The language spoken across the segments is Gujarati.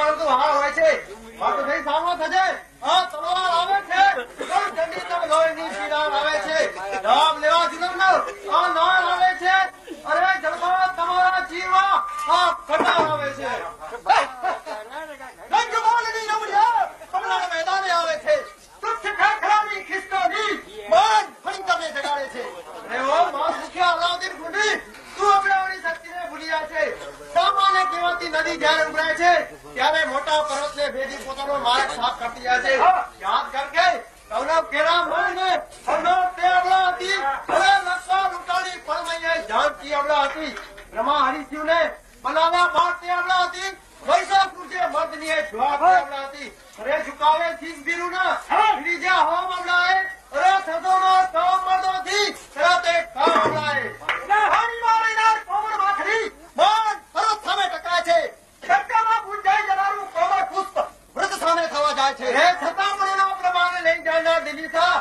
ચાલતું હાર હોય છે વાત થઈ સામો થશે આ તલવાર આવે છે ચંડી તક લોહીની શિરાર આવે છે રામ લેવા જુલમનો આ નાર આવે છે અરે જળમાં તમારા જીવમાં આ કટાર આવે છે રંગવાલની રમણીયા કમલાના મેદાને આવે છે તુચ્છ ખાખરાની ખિસ્તોની માન ફણીકરને જગાડે છે અરે ઓ માસ મુખ્ય અલાઉદ્દીન ખુંડી તું આપણી શક્તિને ભૂલી જાય છે સામાન્ય કહેવાતી નદી જ્યારે ઉભરાય છે ત્યારે મોટા પર્વતને ભેદી પોતાનો માર્ગ સાફ કરતી જાય છે યાદ કરકે કૌરવ કેરા મળને હરનો તે અબલા હતી હવે લક્ષા લૂંટાણી પરમૈયા જાનકી અબલા હતી બ્રહ્મા હરિશિવને બનાવ્યા બાદ તે અબલા હતી વૈશાખુર જે મર્દનીએ જવાબ તે અબલા હતી અરે ઝુકાવે શીશ બીરુના બીજા હોમ અબલાએ અરે થતોનો કામ મર્દોથી તરતે કામ અબલાએ હારી મારીના કોમળ માખરી માન પર્વત સામે ટકરાય છે ચક્કામાં પૂંજાઈ જનારું કોમળ પુષ્પ વૃત સામે થવા જાય છે હે છતાં પણ એના પ્રમાણે લઈ જનાર દિલીસા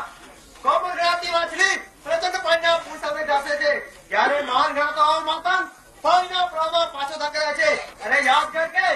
કોમળ જ્ઞાતિ વાંચલી પ્રચંડ પાણીના પૂર સામે જાશે છે જ્યારે માન જ્ઞાતો આવ માતન પાણીના પ્રવાહમાં પાછો ધકેલાય છે અને યાદ કર કે